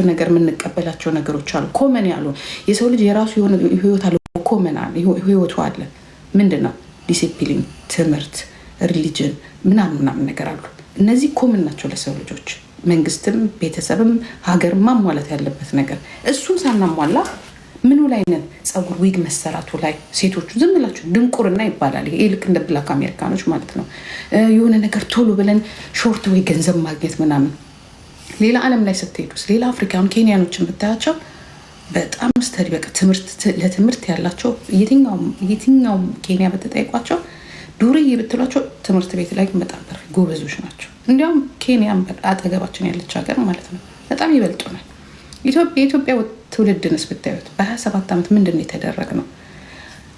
ነገር የምንቀበላቸው ነገሮች አሉ። ኮመን ያሉ የሰው ልጅ የራሱ የሆነ ህይወት አለ። ኮመን አለ ህይወቱ አለ። ምንድነው? ዲሲፕሊን፣ ትምህርት፣ ሪሊጅን ምናምን ነገር አሉ። እነዚህ ኮመን ናቸው ለሰው ልጆች። መንግስትም ቤተሰብም ሀገር ማሟላት ያለበት ነገር እሱን ሳናሟላ ምኑ ላይ ነን? ፀጉር ዊግ መሰራቱ ላይ ሴቶቹ ዝም ብላችሁ ድንቁርና ይባላል። ይሄ ልክ እንደ ብላክ አሜሪካኖች ማለት ነው። የሆነ ነገር ቶሎ ብለን ሾርት ወይ ገንዘብ ማግኘት ምናምን። ሌላ ዓለም ላይ ስትሄዱስ ሌላ አፍሪካን ኬንያኖችን ብታያቸው በጣም ስተዲ በቃ ለትምህርት ያላቸው የትኛውም ኬንያ በተጠይቋቸው ዱርዬ ብትሏቸው ትምህርት ቤት ላይ በጣም ጎበዞች ናቸው። እንዲያውም ኬንያም አጠገባችን ያለች ሀገር ማለት ነው በጣም ይበልጡናል። የኢትዮጵያ ትውልድንስ ብታዩት በ27 ዓመት ምንድን ነው የተደረግነው?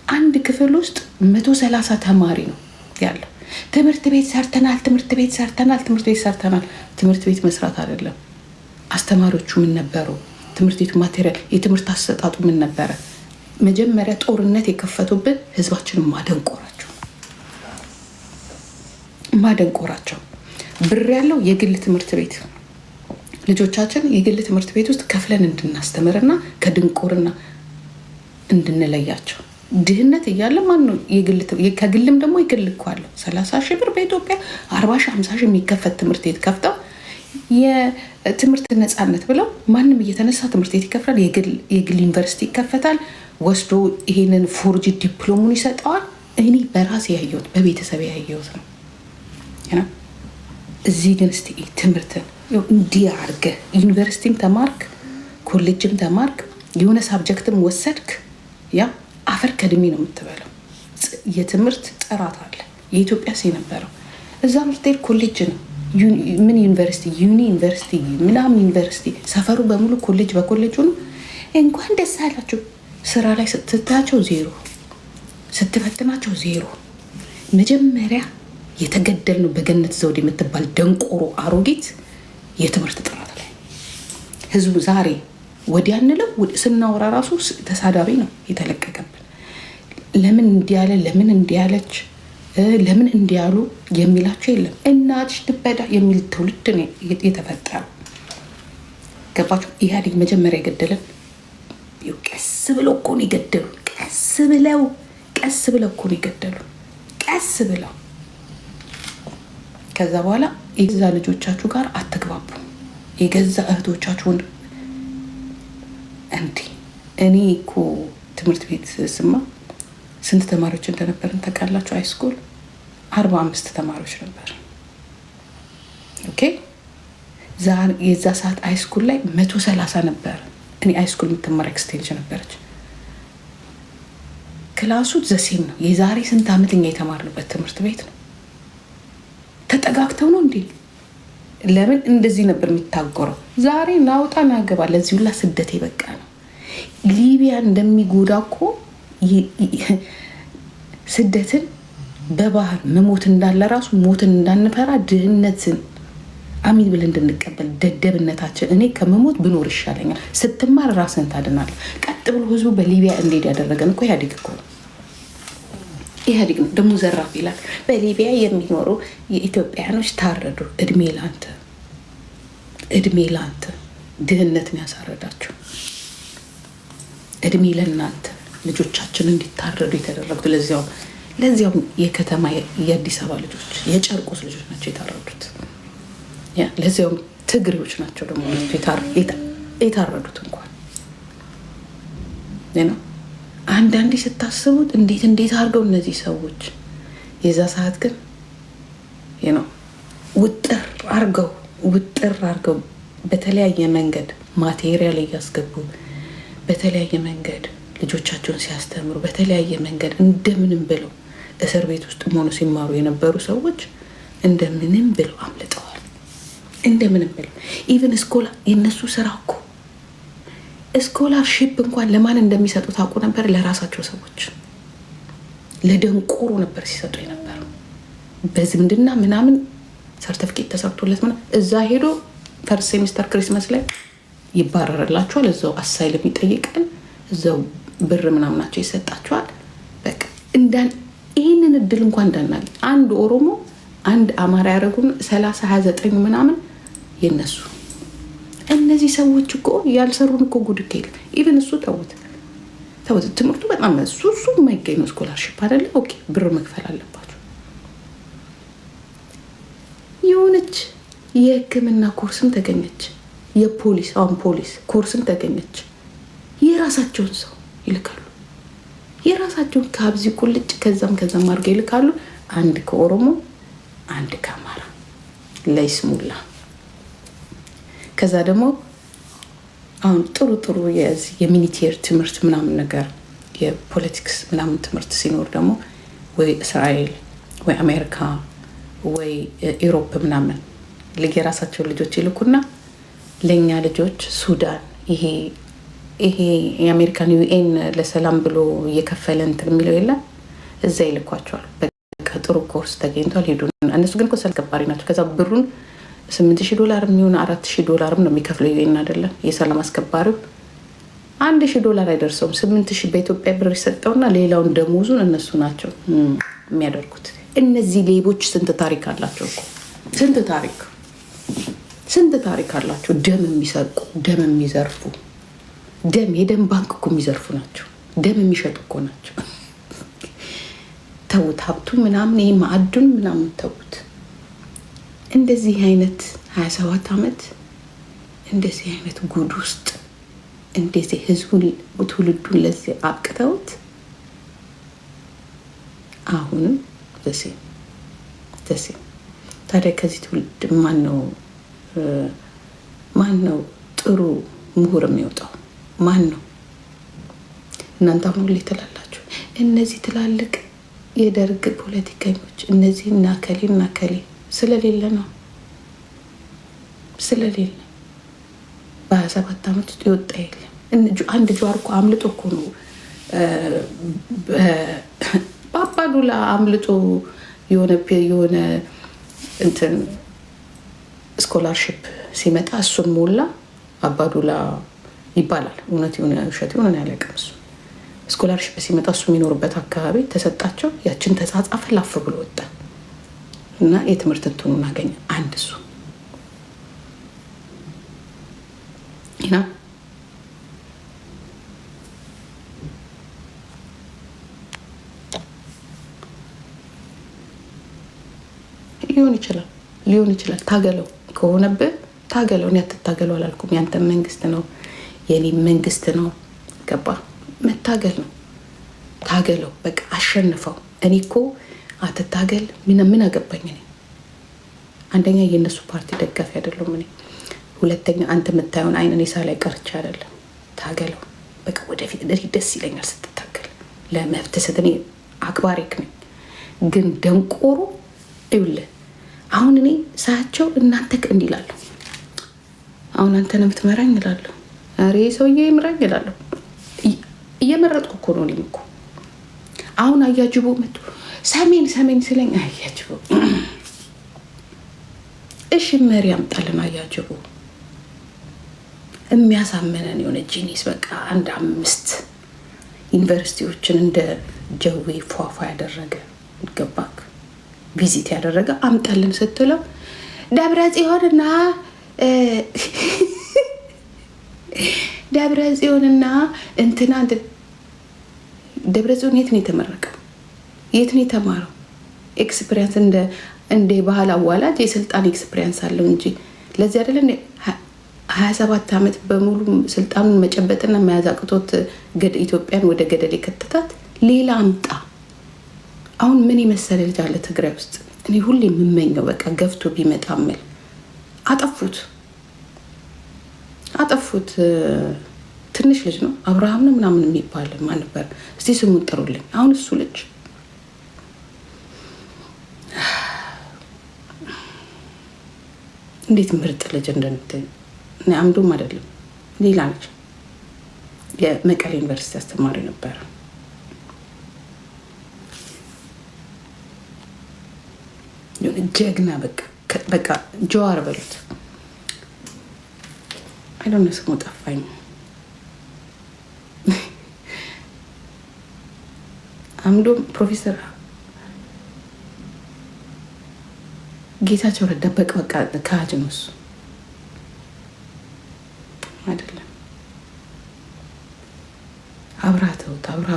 አንድ ክፍል ውስጥ 130 ተማሪ ነው ያለው። ትምህርት ቤት ሰርተናል። ትምህርት ቤት መስራት አይደለም። አስተማሪዎቹ ምን ነበሩ? ትምህርት ቤቱ ማቴሪያል፣ የትምህርት አሰጣጡ ምን ነበረ? መጀመሪያ ጦርነት የከፈቱብን ህዝባችንን ማደንቆራቸው። ብር ያለው የግል ትምህርት ቤት ልጆቻችን የግል ትምህርት ቤት ውስጥ ከፍለን እንድናስተምርና ከድንቁርና እንድንለያቸው። ድህነት እያለ ማነው ከግልም ደግሞ የግል እኮ አለው 30 ሺህ ብር በኢትዮጵያ 40 ሺህ 50 ሺህ የሚከፈት ትምህርት ቤት ከፍተው የትምህርት ነፃነት ብለው ማንም እየተነሳ ትምህርት ቤት ይከፍላል። የግል ዩኒቨርሲቲ ይከፈታል። ወስዶ ይሄንን ፎርጅ ዲፕሎሙን ይሰጠዋል። እኔ በራሴ ያየሁት በቤተሰብ ያየሁት ነው። እዚህ ግን እስቲ ትምህርትን እንዲህ አድርገህ ዩኒቨርሲቲም ተማርክ፣ ኮሌጅም ተማርክ፣ የሆነ ሳብጀክትም ወሰድክ፣ ያ አፈር ከድሜ ነው የምትበለው። የትምህርት ጥራት አለ። የኢትዮጵያ የነበረው እዛ ምርቴል ኮሌጅ ነው። ምን ዩኒቨርሲቲ ዩኒቨርሲቲ ምናምን ዩኒቨርሲቲ ሰፈሩ በሙሉ ኮሌጅ በኮሌጅ ነው። እንኳን ደስ አላችሁ። ስራ ላይ ስትታያቸው ዜሮ፣ ስትፈትናቸው ዜሮ። መጀመሪያ የተገደል ነው በገነት ዘውድ የምትባል ደንቆሮ አሮጊት የትምህርት ጥራት ላይ ህዝቡ ዛሬ ወዲያ እንለው ስናወራ ራሱ ተሳዳቢ ነው የተለቀቀብን። ለምን እንዲያለ ለምን እንዲያለች ለምን እንዲያሉ የሚላቸው የለም። እናትሽ ትበዳ የሚል ትውልድ ነው የተፈጠረው። ገባችሁ? ኢህአዴግ መጀመሪያ የገደለን ቀስ ብለው እኮ ነው የገደሉ። ቀስ ብለው እኮ ነው የገደሉ። ቀስ ብለው ከዛ በኋላ የገዛ ልጆቻችሁ ጋር አትግባቡ። የገዛ እህቶቻችሁን እኔ እኮ ትምህርት ቤት ስማ ስንት ተማሪዎች እንደነበርን ታውቃላችሁ? ሃይስኩል 45 ተማሪዎች ነበር። ኦኬ የዛ ሰዓት ሃይስኩል ላይ 130 ነበር። እኔ ሃይስኩል የምትማር ኤክስቴንጅ ነበረች። ክላሱ ዘሴም ነው። የዛሬ ስንት ዓመት እኛ የተማርንበት ትምህርት ቤት ነው። ተጠጋግተው ነው እንዴ? ለምን እንደዚህ ነበር የሚታጎረው? ዛሬ ናውጣ ናገባ ለዚህ ሁላ ስደት የበቃ ነው። ሊቢያ እንደሚጎዳ እኮ ስደትን በባህር መሞት እንዳለ ራሱ ሞትን እንዳንፈራ ድህነትን አሚን ብለን እንድንቀበል ደደብነታችን። እኔ ከመሞት ብኖር ይሻለኛል። ስትማር ራስን ታድናል። ቀጥ ብሎ ህዝቡ በሊቢያ እንዴት ያደረገን እኮ ኢህአዴግ እኮ ነው። ኢህአዴግ ነው ደግሞ ዘራፍ ይላል። በሊቢያ የሚኖሩ የኢትዮጵያኖች ታረዱ። እድሜ ላንተ ድህነትን ያሳረዳችሁ። እድሜ ለእናንተ ልጆቻችን እንዲታረዱ የተደረጉት። ለዚያውም የከተማ የአዲስ አበባ ልጆች የጨርቆስ ልጆች ናቸው የታረዱት። ለዚያውም ትግሬዎች ናቸው ደግሞ የታረዱት። እንኳን አንዳንዴ ስታስቡት እንዴት አድርገው እነዚህ ሰዎች የዛ ሰዓት ግን ውጥር አድርገው በተለያየ መንገድ ማቴሪያል እያስገቡ በተለያየ መንገድ ልጆቻቸውን ሲያስተምሩ በተለያየ መንገድ እንደምንም ብለው እስር ቤት ውስጥ ሆኖ ሲማሩ የነበሩ ሰዎች እንደምንም ብለው አምልጠዋል። እንደምንም ብለው ኢቨን ስኮላር የነሱ ስራ እኮ ስኮላርሺፕ እንኳን ለማን እንደሚሰጡ ታውቁ ነበር? ለራሳቸው ሰዎች ለደንቆሮ ነበር ሲሰጡ የነበረው። በዝምድና ምናምን ሰርቲፊኬት ተሰርቶለት ምናምን እዛ ሄዶ ፈርስት ሴሚስተር ክሪስማስ ላይ ይባረርላቸዋል። እዛው አሳይለም ይጠይቃል። እዛው ብር ምናምናቸው ይሰጣቸዋል። በቃ ይህንን እድል እንኳን እንዳናገኝ አንድ ኦሮሞ አንድ አማራ ያደረጉን 30 29 ምናምን የነሱ እነዚህ ሰዎች እኮ ያልሰሩን እኮ ጉድ የለም። ኢቨን እሱ ተውት፣ ትምህርቱ በጣም እሱ የማይገኝ ነው። ስኮላርሽፕ አይደለ? ኦኬ ብር መክፈል አለባቸው። የሆነች የሕክምና ኮርስም ተገኘች፣ የፖሊስ አሁን ፖሊስ ኮርስም ተገኘች። የራሳቸውን ሰው ይልካሉ። የራሳቸውን ከአብዚ ቁልጭ ከዛም አድርገው ይልካሉ። አንድ ከኦሮሞ አንድ ከአማራ ለይስሙላ። ከዛ ደግሞ አሁን ጥሩ የሚኒቴር ትምህርት ምናምን ነገር የፖለቲክስ ምናምን ትምህርት ሲኖር ደግሞ ወይ እስራኤል ወይ አሜሪካ ወይ ኢሮፕ ምናምን የራሳቸው ልጆች ይልኩና ለእኛ ልጆች ሱዳን ይሄ የአሜሪካን ዩኤን ለሰላም ብሎ እየከፈለ እንትን የሚለው የለም እዛ ይልኳቸዋል። በቃ ጥሩ ኮርስ ተገኝቷል ሄዱ። እነሱ ግን እኮ አስከባሪ ናቸው። ከዛ ብሩን $8,000 የሚሆን $4,000 ነው የሚከፍለው ዩኤን አይደለም። የሰላም አስከባሪው $1,000 አይደርሰውም። 8,000 በኢትዮጵያ ብር ይሰጠውና ሌላውን ደሞዙን እነሱ ናቸው የሚያደርጉት። እነዚህ ሌቦች ስንት ታሪክ አላቸው እኮ ስንት ታሪክ አላቸው። ደም የሚሰርቁ ደም የሚዘርፉ የደም ባንክ እኮ የሚዘርፉ ናቸው። ደም የሚሸጡ እኮ ናቸው። ተውት፣ ሀብቱ ምናምን ይሄ ማዕድኑ ምናምን ተውት። እንደዚህ አይነት 27 ዓመት እንደዚህ አይነት ጉድ ውስጥ እንደዚህ ህዝቡን ትውልዱን ለዚህ አብቅተውት አሁንም ደሴ ታዲያ ከዚህ ትውልድ ማን ነው ጥሩ ምሁር የሚወጣው? ማን ነው? እናንተ አሁን ሁሌ ትላላችሁ እነዚህ ትላልቅ የደርግ ፖለቲከኞች እነዚህ እና ከሌ ስለሌለ ነው። በ27 ዓመት ውስጥ ይወጣ የለም። አንድ ጀዋር እኮ አምልጦ እኮ ነው በአባዱላ አምልጦ የሆነ እንትን ስኮላርሽፕ ሲመጣ እሱን ሞላ። አባዱላ ይባላል። እውነት የሆነ ውሸት የሆነ ያለቀም እሱ ስኮላርሽፕ ሲመጣ እሱ የሚኖርበት አካባቢ ተሰጣቸው። ያችን ተጻጻፈ ላፍ ብሎ ወጣ እና የትምህርት እንትኑን አገኘ። አንድ እሱ እና ሊሆን ይችላል። ታገለው ከሆነብህ ታገለው። እኔ አትታገለው አላልኩም። ያንተ መንግስት ነው የኔ መንግስት ነው። ገባ? መታገል ነው። ታገለው በቃ አሸንፈው። እኔ እኮ አትታገል ምን አገባኝ እኔ። አንደኛ የእነሱ ፓርቲ ደጋፊ አይደለም እኔ። ሁለተኛ አንተ የምታየውን አይን እኔ ሳላይ ቀርቼ አይደለም። ታገለው በቃ ወደፊት። ደስ ይለኛል ስትታገል ለመብት ስትኔ አክባሪክ ነኝ። ግን ደንቆሮ ይኸውልህ አሁን እኔ ሳያቸው እናንተ እንዲህ እላለሁ። አሁን አንተ ነው የምትመራኝ እላለሁ። ኧረ ሰውዬ ይምራኝ እላለሁ። እየመረጥኩ እኮ ነው እኔም እኮ። አሁን አያጅቦ መጡ ሰሜን ስለኝ አያጅቦ እሺ መሪ አምጣልን። አያጅቦ የሚያሳመነን የሆነ ጂኒስ በቃ 1-5 ዩኒቨርሲቲዎችን እንደ ጀዌ ፏፏ ያደረገ ገባክ ቪዚት ያደረገ አምጣልን ስትለው ደብረ ጽዮንና እንትና ደብረ ጽዮን የት ነው የተመረቀው? የት ነው የተማረው? ኤክስፒሪየንስ እንደ ባህል አዋላጅ የስልጣን ኤክስፒሪየንስ አለው እንጂ ለዚህ አይደለ 27 ዓመት በሙሉ ስልጣኑን መጨበጥና መያዝ አቅቶት ኢትዮጵያን ወደ ገደል የከተታት። ሌላ አምጣ። አሁን ምን የመሰለ ልጅ አለ ትግራይ ውስጥ። እኔ ሁሌ የምመኘው በቃ ገፍቶ ቢመጣ ምል አጠፉት። ትንሽ ልጅ ነው አብርሃም ነው ምናምን የሚባል ማን ነበር? እስቲ ስሙን ጥሩልኝ። አሁን እሱ ልጅ እንዴት ምርጥ ልጅ እንደምትል አምዶም አይደለም ሌላ ልጅ የመቀሌ ዩኒቨርሲቲ አስተማሪ ነበር። ጀግና በቃ ጀዋር በሉት። አይዶነ ስሙ ጠፋኝ። አምዶም ፕሮፌሰር ጌታቸው ረዳ በቃ ካጅ ነው እሱ።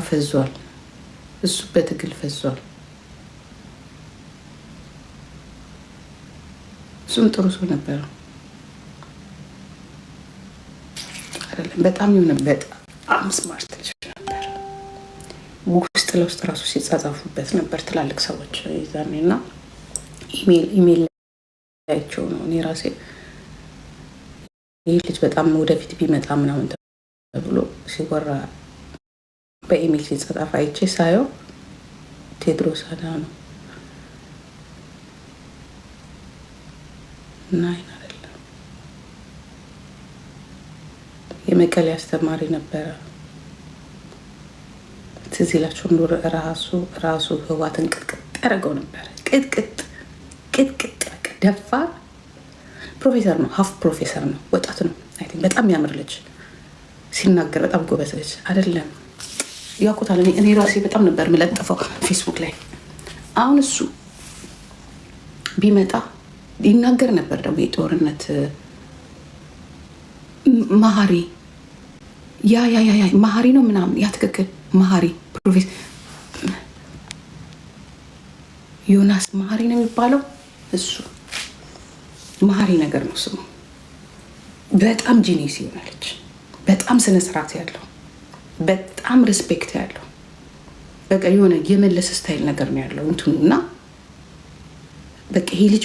ፈዟል። እሱ በትግል ፈዟል። እሱም ጥሩ ሰው ነበረ አይደለም። በጣም የሆነ በጣም ስማርት ልጅ ነበር። ውስጥ ለውስጥ ራሱ ሲጻጻፉበት ነበር ትላልቅ ሰዎች ይዛኔ እና ኢሜል ላይቸው ነው እኔ ራሴ ይህ ልጅ በጣም ወደፊት ቢመጣ ምናምን ተብሎ ሲወራ በኢሜል ሲጻጻፍ አይቼ ሳየው ቴድሮስ አድሃኖም እና አይደለም የመቀሌ አስተማሪ ነበረ። ትዝ ይላችሁ ኑር ራሱ ህዋትን ቅጥቅጥ ያደረገው ነበር። ቅጥቅጥ ደፋር ፕሮፌሰር ነው፣ ሀፍ ፕሮፌሰር ነው፣ ወጣት ነው። አይ ቲንክ በጣም ያምር ልጅ ሲናገር በጣም ጎበዝ ልጅ አይደለም። ያውቁታል። እኔ ራሴ በጣም ነበር የምለጥፈው ፌስቡክ ላይ። አሁን እሱ ቢመጣ ይናገር ነበር ደግሞ የጦርነት መሀሪ ያ መሀሪ ነው ምናምን ያ ትክክል መሀሪ ፕሮፌሰር ዮናስ መሀሪ ነው የሚባለው። እሱ መሀሪ ነገር ነው ስሙ። በጣም ጂኒስ ይሆናለች። በጣም ስነስርዓት ያለው በጣም ሪስፔክት ያለው በቃ የሆነ የመለስ ስታይል ነገር ነው ያለው እንትኑ እና በቃ ይሄ ልጅ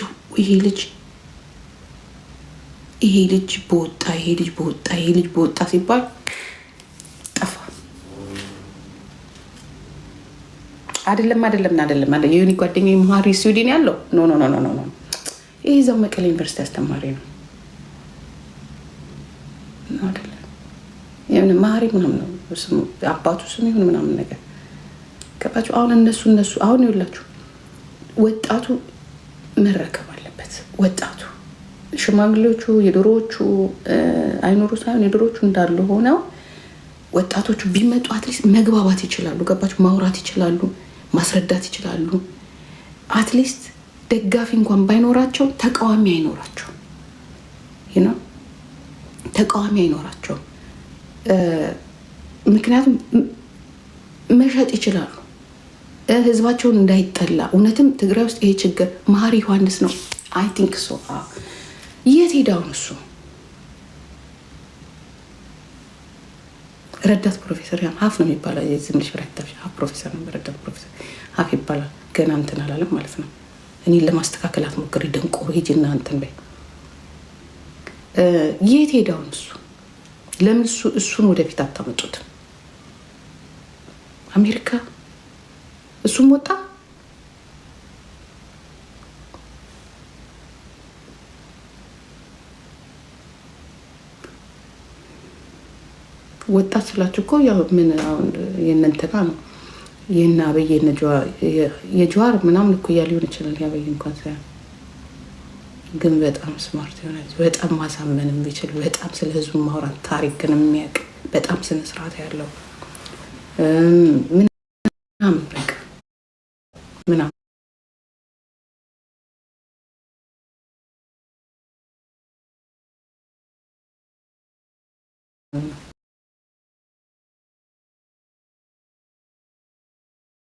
በወጣ ሲባል ጠፋ። አይደለም የሆነ ጓደኛዬ መሀሪ ስዊድን ያለው ኖ ይሄ እዛው መቀሌ ዩኒቨርሲቲ አስተማሪ ነው አይደለም። የሆነ መሀሪ ምናምን ነው ስሙ፣ አባቱ ስም ይሁን ምናምን ነገር ገባችሁ። አሁን እነሱ አሁን ይኸውላችሁ ወጣቱ መረከብ አለበት። ወጣቱ ሽማግሌዎቹ የድሮዎቹ አይኖሩ ሳይሆን የድሮዎቹ እንዳሉ ሆነው ወጣቶቹ ቢመጡ አትሊስት መግባባት ይችላሉ። ገባችሁ? ማውራት ይችላሉ፣ ማስረዳት ይችላሉ። አትሊስት ደጋፊ እንኳን ባይኖራቸው ተቃዋሚ አይኖራቸው ተቃዋሚ አይኖራቸው። ምክንያቱም መሸጥ ይችላሉ ህዝባቸውን እንዳይጠላ። እውነትም ትግራይ ውስጥ ይሄ ችግር መሀሪ ዮሐንስ ነው አይ ቲንክ ሶ። የት ሄዳውን እሱ ረዳት ፕሮፌሰር ሀፍ ነው የሚባለው። የዝምልሽ ሀፍ ፕሮፌሰር ነው፣ ረዳት ፕሮፌሰር ሀፍ ይባላል። ገና እንትን አላለም ማለት ነው። እኔን ለማስተካከል አትሞክሪ ደንቆሮ፣ ሂጂና እንትን በይ። የት ሄዳውን እሱ? ለምን እሱን ወደፊት አታመጡትም? አሜሪካ እሱም ወጣ። ወጣት ስላችሁ እኮ ያው ምን አሁን የእነንትና ነው የእነ አብይ የጀዋር ምናምን እኮ ሊሆን ይችላል። የአብይ እንኳን ሳይሆን ግን በጣም ስማርት የሆነ በጣም ማሳመን የሚችል በጣም ስለ ህዝቡ ማውራት ታሪክን የሚያውቅ በጣም ስነስርዓት ያለው ምናምን